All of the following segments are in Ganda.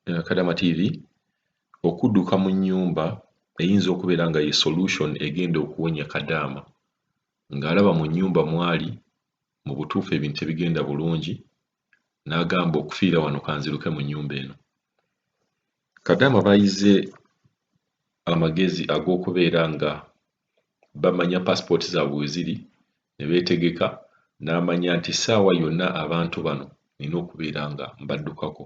Kadaama TV okudduka mu nnyumba eyinza okubeera nga ye solution egenda okuwonya Kadaama ng'alaba mu nnyumba mwali mu butuufu ebintu tebigenda bulungi n'agamba okufiira wano kanziruke mu nnyumba eno. Kadaama bayize amagezi ag'okubeera nga bamanya passport zaabwe we ziri ne beetegeka n'amanya nti ssaawa yonna abantu bano nina okubeera nga mbaddukako.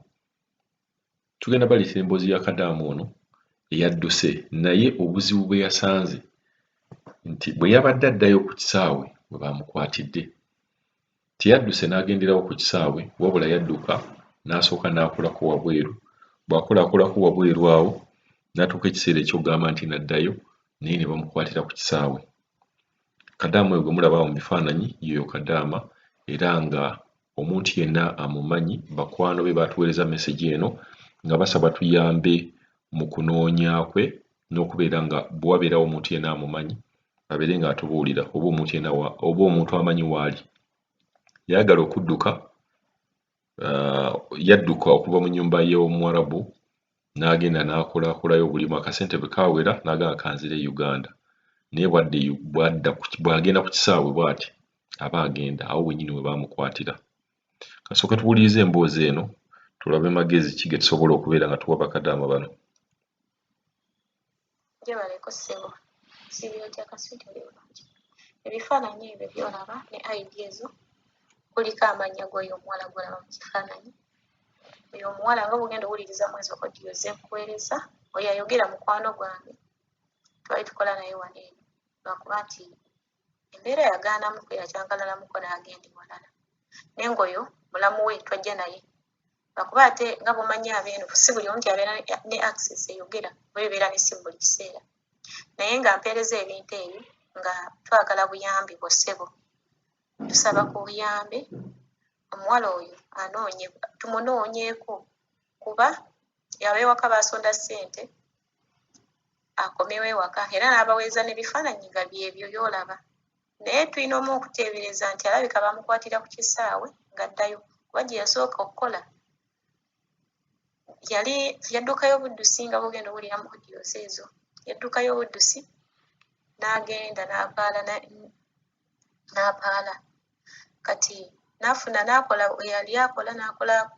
Tugenda baleetera emboozi ya Kadaama ono eyadduse naye obuzibu bwe yasanze nti bwe yabadde addayo ku kisaawe bwe bamukwatidde teyadduse n'agenderawo ku kisaawe wabula yadduka n'asooka n'akolako wabweru. Bw'akolako wabweru awo n'atuuka ekiseera eky'okugamba nti n'addayo naye ne bamukwatira ku kisaawe. Kadaama oyo gwe mulaba mu bifaananyi y'oyo Kadaama era nga omuntu yenna amumanyi. Bakwano be baatuweereza message eno nga basaba tuyambe mu kunoonya kwe n'okubeera nga bwe wabeerawo omuntu yenna amumanyi abeere nga atubuulira oba omuntu amanyi waali. Yayagala okudduka, yadduka okuva mu nnyumba y'Omuwarabu n'agenda n'akolaakolayo obulimu akasente bwe kaawera n'agamba kanzire Uganda. Naye bw'agenda ku kisaawe bw'ati aba agenda awo wennyini we baamukwatira. Kasooka tuwulirize emboozi eno tulabe magezi ki ge tusobola okubeera nga tuwa bakadaama bano. Gyebaleko ssebo sibiro kya kaswiti bulungi. Ebifaananyi ebyo by'olaba ne ID ezo kuliko amannya g'oyo omuwala gw'olaba mu kifaananyi. Oyo omuwala nga bw'ogenda owuliriza mwezi okodiyo ze nkuweereza oyo ayogera mukwano gwange twali tukola naye wano eno lwakuba nti embeera yagaanamu yakyankalalamuko n'agenda ewalala naye ng'oyo mulamu we twajja naye lwakuba ate nga bw'omanyi abeeno si buli omu nti abeera ne access eyogera oba ebeera n'essimu buli kiseera naye nga mpeereza ebintu ebyo nga twagala buyambi bwo ssebo tusaba ku buyambi omuwala oyo tumunoonyeeko kuba yaba ewaka baasonda ssente akomewo ewaka era n'abaweeza n'ebifaananyi nga byebyo by'olaba naye tulina omu okuteebereza nti alabika bamukwatira ku kisaawe ng'addayo kuba gye yasooka okukola yaddukayo buddusi nga bw'ogenda owulira mu odiyos ezo yaddukayo buddusi n'agenda n'apaala kati n'afuna n'akola yali akola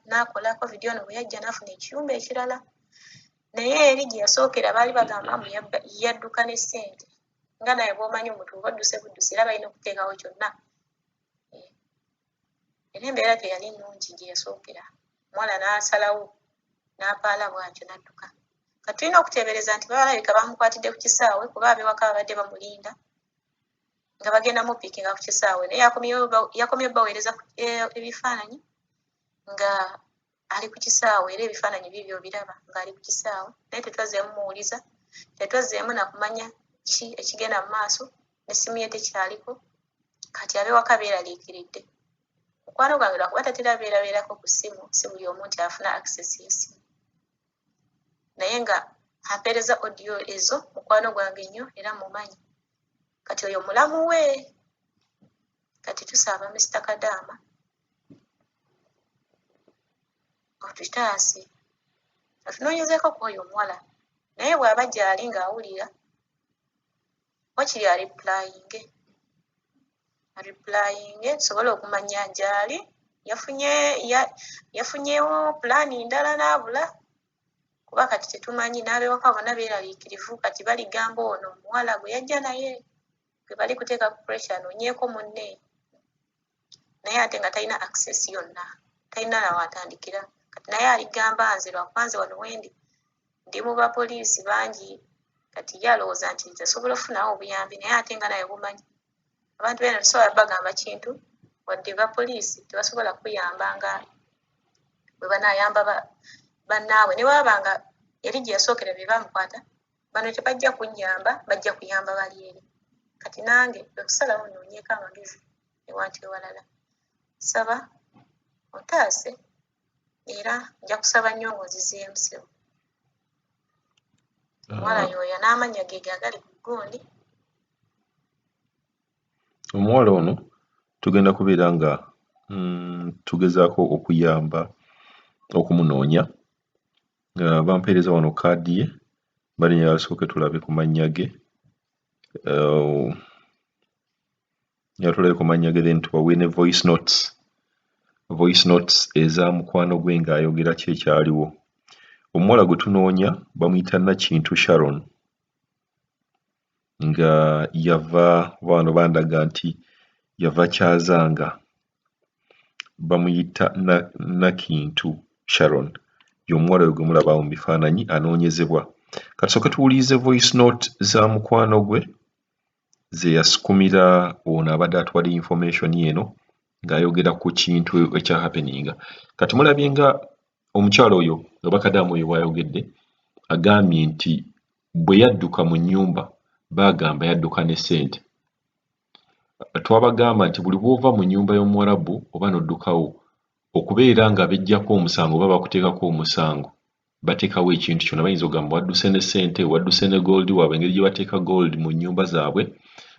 n'akolako vidiyo no bwe yajja n'afuna ekiyumba ekirala naye eri gye yasookera baali bagamba yadduka ne ssente nga naye bw'omanyi omuntu oba odduse buddusi era balina okuteekawo kyonna era embeera teyali nnungi gye yasookera omuwala n'asalawo n'apaala bw'atyo n'adduka. Kati tulina okuteebereza nti balabika bamukwatidde ku kisaawe kuba ab'ewaka babadde bamulinda nga bagenda mupiikinga ku kisaawe naye yakomyewo baweereza ebifaananyi nga ali ku kisaawe era ebifaananyi bibyo biraba ng'ali ku kisaawe naye tetwazzeemu muwuliza tetwazzeemu nakumanya ki ekigenda mu maaso n'essimu ye tekyaliko kati ab'ewaka beeraliikiridde. Mukwano gwange lwakuba tatera beerabeerako ku ssimu si buli omu nti afuna access y'essimu naye nga ampeereza odiyo ezo mukwano gwange nnyo era mumanyi kati oyo mulamu we kati tusaba Mr. Kadaama otutaase atunoonyezeeko ku oyo omuwala naye bw'aba gy'ali ng'awulira wakiri ariplayinge tusobole okumanya gy'ali yafunyeewo pulaani ndala n'abula kuba kati tetumanyi n'ab'ewaka bonna beeraliikirivu kati baligamba ono omuwala gwe yajja naye gwe bali kuteeka ku pressure anoonyeeko munne naye ate nga talina access yonna talina nawaatandikira kati naye aligamba nze lwakuba nze wano wendi ndi mu bapoliisi bangi kati ye alowooza nti asobola okufunawo obuyambi naye ate nga naye bumanyi abantu beena tusobola bagamba kintu wadde bapoliisi tebasobola kuyamba nga bwe banaayamba bannaabwe ne bwaba nga eri gye yasookera be bamukwata bano tebajja kunnyamba bajja kuyamba bali eri kati nange okusalawo noonyeeko amagezi ewantu ewalala saba otaase era nja kusaba nnyo ng'ozizeemu ssebo omuwala y'oyo n'amanya ge agali ku gundi. Omuwala ono tugenda kubeera nga tugezaako okuyamba okumunoonya bampeereza wano kaadi ye bali yasooke tulabe ku mannya ge yatulabe ku mannya ge then tubawe ne voice notes eza mukwano gwe ng'ayogera ki ekyaliwo. Omuwala gwe tunoonya bamuyita Nakintu Sharon nga yava bano bandaga nti yava Kyazanga, bamuyita Nakintu Sharon y'omuwala oyo gwe mulaba mu bifaananyi anoonyezebwa. Katusooke tuwulirize voice note za mukwano gwe ze yasikumira ono abadde atwala information eno ng'ayogera ku kintu ekya happening. Kati mulabye nga omukyala oyo oba Kadaama oyo bw'ayogedde agambye nti bwe yadduka mu nnyumba baagamba yadduka ne ssente. Twabagamba nti buli bw'ova mu nnyumba y'Omuwarabu oba n'oddukawo okubeera nga bejjako omusango oba bakuteekako omusango bateekawo ekintu kyonna. Bayinza okugamba wadduse ne ssente, wadduse ne gold waabwe, engeri gye bateeka gold mu nnyumba zaabwe,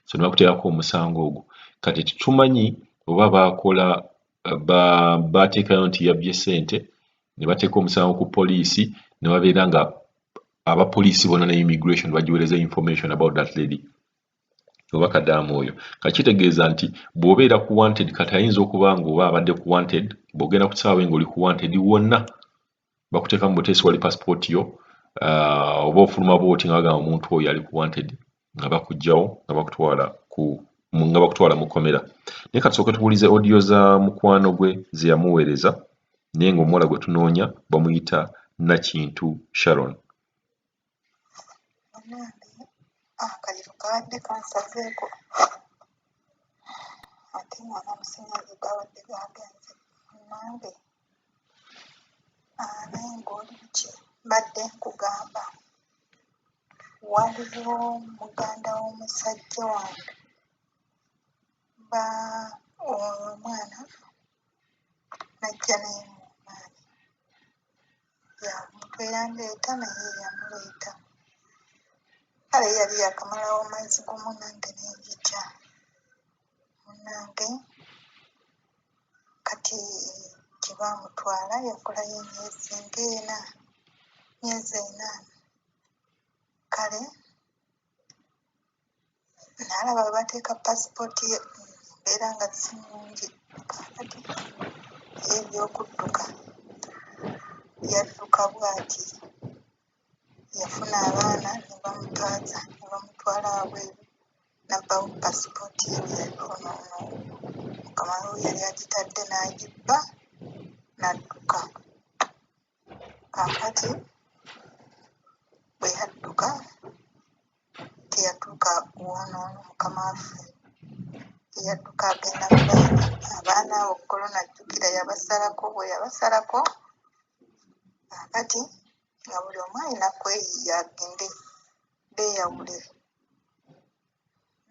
so ne bakuteekako omusango ogwo. Kati tetumanyi oba baakola baateekayo nti yabbye ssente ne bateeka omusango ku poliisi ne babeera nga abapoliisi bonna ne immigration bagiweereza information about that lady oba Kadaama oyo. Kakitegeeza nti bw'obeera ku wanted, kati ayinza okuba ng'oba abadde ku wanted, bw'ogenda ku kisaawe ng'oli ku wanted wonna bakuteekamu buteesi wali passport yo oba ofuluma booti nga bagamba omuntu oyo ali ku wanted nga bakuggyawo nga bakutwala mu kkomera. Naye katusooke tuwulize audio za mukwano gwe ze yamuweereza naye ng'omuwala gwe tunoonya bamuyita Nakintu Sharon. Akaliro kabadde kansazeeko ate nga n'amasannyalaze gabadde gagenze nange naye ng'oli biki mbadde nkugamba waliwo muganda w'omusajja wange omwana najja naye mu maanyi yamuntu eyandeeta naye yamuleeta kale yali yakamalawo mwezi gumu nange nenjija munange kati gye baamutwala yakolayo emyezi ena kale naalaba bwe bateeka pasipooti ye embeera nga si nnungi kati ye ebyokudduka yadduka bw'ati yafuna abaana ne bamutwaza ne bamutwala wabweru nabbawo pasipooti ye yalifuna ono mukama we yali agitadde n'agibba n'adduka. Kaakati bwe yadduka teyatuuka wonoono mukama waffe yadduka agenda mu abaana abo kolona ajjukira yabasalako bwe yabasalako kaakati nga buli omu alina kweyiiya agende beeyawule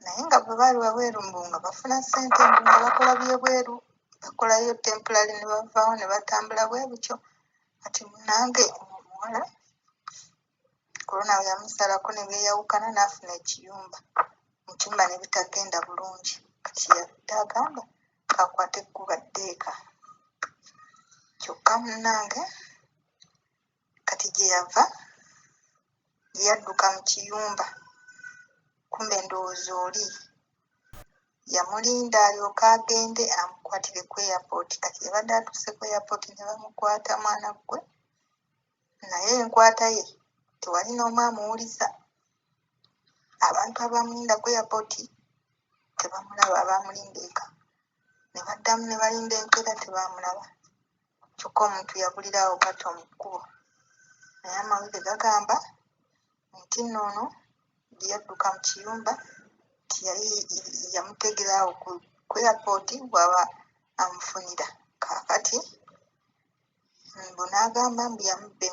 naye nga bwe baali wabweru mbu nga bafuna ssente mbu nga bakola byebweru bakolayo temporary ne bavaawo ne batambula bwe butyo. Kati munange omuwala kolona we yamusalako ne beeyawukana n'afuna ekiyumba mu kiyumba ne bitagenda bulungi kati yadde agamba kakwate ekkuba ddeeka kyokka munange kati gye yava yadduka mu kiyumba kumbe ndowooza oli yamulinda alyoke agende amukwatire ku airport. Kati yabadde atuuse ku airport ne bamukwata mwana gwe naye enkwata ye tewali n'omu amuwuliza. Abantu abamulinda ku airport tebamulaba, abamulinda eka ne baddamu ne balinda enkeera tebamulaba kyokka omuntu yabulira awo bw'atyo mu kkubo naye amawulire gagamba nti noono gye yadduka mu kiyumba nti yali yamutegera awo ku airport bw'aba amufunira. Kaakati mbu n'agamba mbu yamubba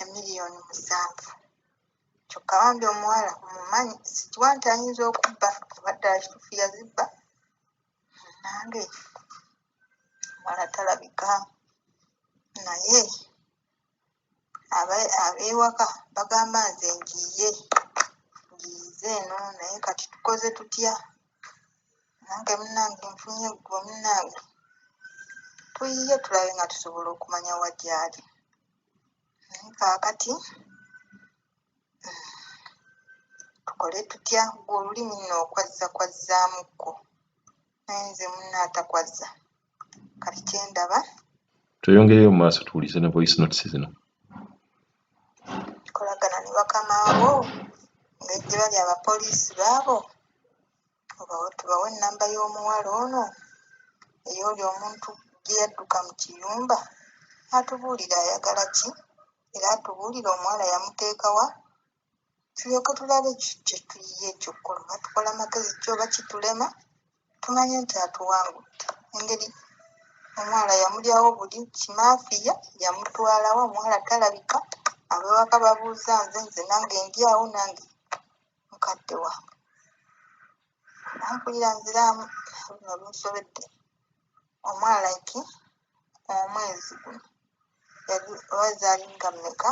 emiliyoni 7 kyokka bambi omuwala omumanyi sikiwa nti ayinza okubba oba ddala kituufu yazibba nange omuwala talabika naye ab'ewaka bagamba nze ngiyize eno naye kati tukoze tutya nange munnange nfunye gwe munnange tuyiye tulabe nga tusobola okumanya wa gy'ali kaakati tukole tutya gwe olulimi nno kwazzaamuko naye nze munna atakwazza kati kyendaba tweyongereyo mu maaso tuwulize ne voice notes zino kolagana ne bakamaawo ng'ejje bali abapoliisi baabo tubawe ennamba y'omuwala ono ey'oli omuntu gye yadduka mu kiyumba atubuulira ayagala ki era atubuulira omuwala yamuteekawa tulyoke tulabe kye tuyiye ekyokukola batukola magezi kyoba kitulema tumanye nti atuwangudde engeri omuwala yamulyawo buli kimaafiya yamutwalawo omuwala talabika abewaka babuuza nze nange ndyawo nange mukadde wange nampulira nziramu bino binsobedde omwala ki omwezi guno yali owazaali nga mmeka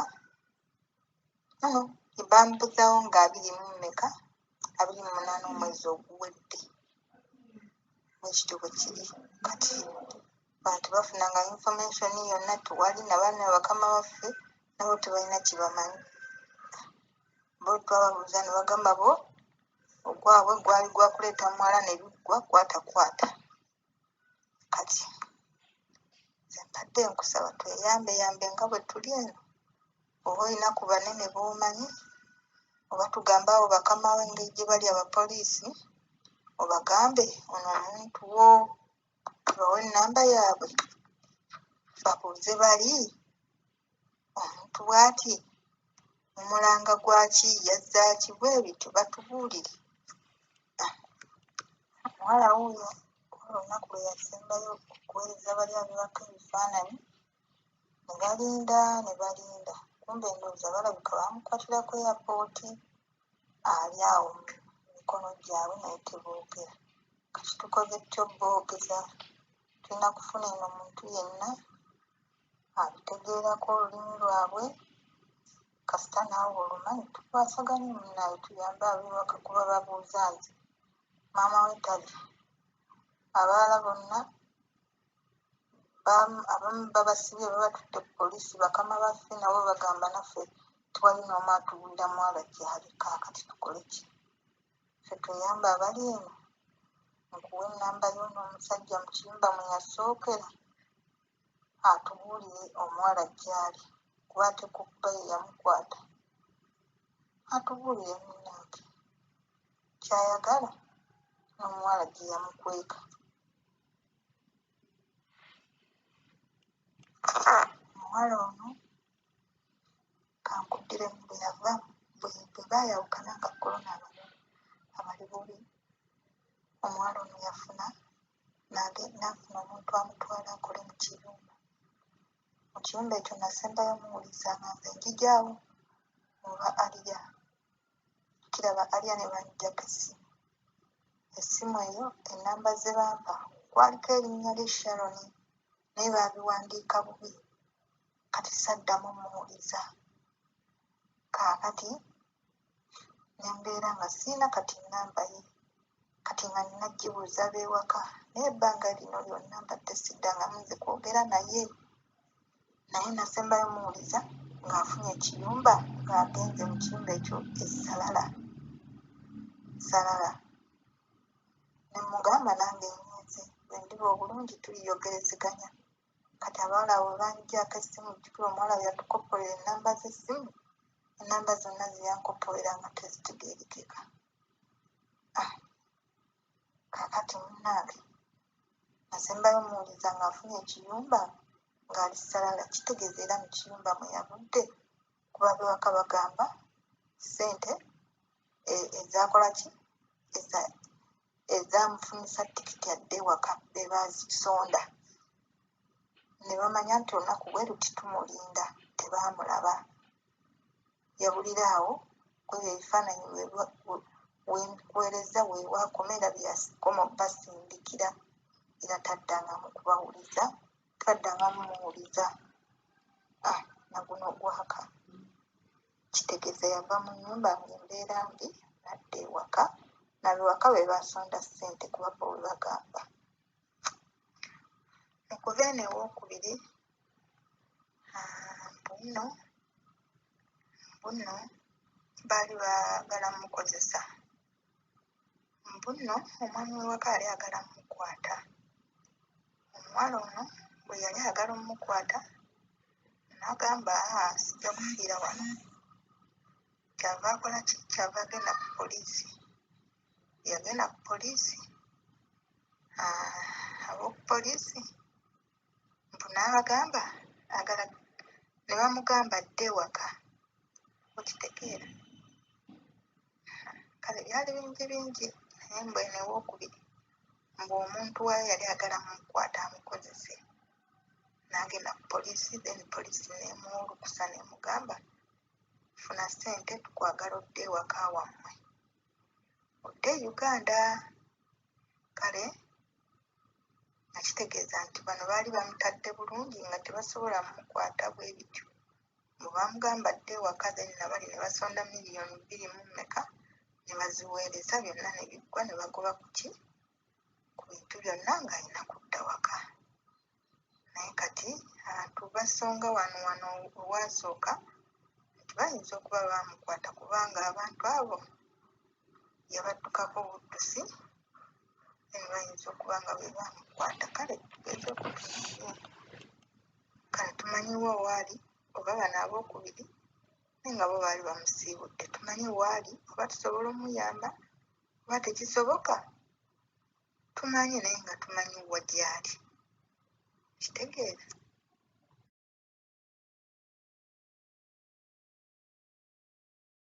bambuzawo nga 28 omwezi oguwedde ekityo bwe kiri kati bantu bafunanga information yonna tuwali nabaana bakama baffe nabo tebalina kibamanyi bo twababuuza ne bagamba bo ogwabwe gwali gwakuleeta muwala ne biggwa kwata kati nze mpadde nkusaba tweyambeyambe nga bwe tuli eno oba olina ku banene b'omanyi oba tugambe abo bakamawe engeri gye bali abapoliisi obagambe ono omuntu wo bawe ennamba yaabwe babuuze bali omuntu bw'ati mumulanga gwaki yazzaaki bwe bityo batubuulire omuwala wuuyo olunaku lwe yasembayo okuweereza bali abewaka ebifaananyi ne balinda kumbe endowooza balabika bamukwatira ku airpooti ali awo mu mikono gyabwe naye teboogera kati tukoze tutyo boogeza tulina kufuna eno omuntu yenna abitegeerako olulimi lwabwe kasita naawe olumanyi tukwasaganye munnaye tuyambe abewaka kuba babuuza nze maama we tali abalala bonna abamu babasibye babatutte ku poliisi bakama baffe nabo bagamba naffe tewali n'omu atubuulira muwala gyali kaakati tukole ki ffe tuyambe abali eno nkuwa ennamba y'ono omusajja mu kiyumba mwe yasookera atubuulire omuwala gyali kuba ate kuba ye yamukwata atubuulire munnange kyayagala n'omuwala gye yamukweka omuwala ono kankuddire mu bwe yava bwe baayawukana nga korona abali bubi omuwala ono yafuna n'afuna omuntu amutwala akole mu kiyumba ekyo nasembayo muwuliza nga nze njijaawo oba alya kiraba alya ne banjjako essimu eyo ennamba ze bampa kwaliko erinnya lye Sharoni naye baabiwandiika bubi kati saddamu muwuliza kaakati nembeera nga siina kati nnamba ye kati nga nina gibuuza beewaka naye ebbanga lino lyonna mbadde siddangamu nze kwogera naye nasembayo muwuliza ng'afunye ekiyumba ng'agenze mu kiyumba ekyo essalala ne mugamba nange nyenze bwe ndiba obulungi tuliyogerezeganya kati abawala abo banjjako essimu jjukira omuwala yatukopolera ennamba z'essimu ennamba zonna zeyankopolera nga tezitegeerekeka kaakati munnange nasembayo muwuliza ng'afunye ekiyumba ng'ali ssalala kitegeeza era mu kiyumba mwe yavudde kuba bewaka bagamba ssente ezakola ki ezamufunisa tikiti adde ewaka be baazisonda ne bamanya nti olunaku bwe luti tumulinda tebaamulaba yabulira awo kwebyo ebifaananyi wembiweereza weewaakomera byakoma basindikira era taddangamu kubawuliza taddangamu muwuliza naguno ogwaka kitegeeza yava mu nnyumba ng'embeera mbi nadda ewaka nabewaka be basonda ssente kuba bo we bagamba ekuva eno ewookubiri mbu nno buno baali baagala mukozesa. Buno omwami w'ewaka yali agala mukwata. Omuwala ono bwe yali agala omukwata n'agamba sijja kufiira wano. Kyava akola ki? Kyava agenda ku poliisi. Yagenda ku poliisi, ab'oku poliisi mbu n'abagamba agala, ne bamugamba adde ewaka. Okitegeera? Kale byali bingi naye mbu eno ewookubiri mbu omuntu waayo yali agala mukwata amukozese. N'agenda ku poliisi, then poliisi n'emuwulukusa n'emugamba funa ssente tukwagala odde ewaka wammwe, odde Uganda. Kale nga kitegeeza nti bano baali bamutadde bulungi nga tebasobola mukwata bwe bityo. Bwe bamugamba adde ewaka, then nabali ne basonda miliyoni 2 mu mmeka ne baziweereza, byonna ne biggwa, ne bagoba ku ki? Ku bintu byonna ng'alina kudda waka. Naye kati tubasonga wano owasooka nti bayinza okuba bamukwata kubanga abantu abo yabaddukako obuddusi, then bayinza okuba nga be bamukwata. Kale tugeeze okutuuye, kale tumanyiwo waali, oba bano abookubiri naye nga bo baali bamusiibudde. Tumanyi waali, oba tusobola omuyamba, oba tekisoboka tumanyi, naye nga tumanyi wa gy'ali. Kitegeera?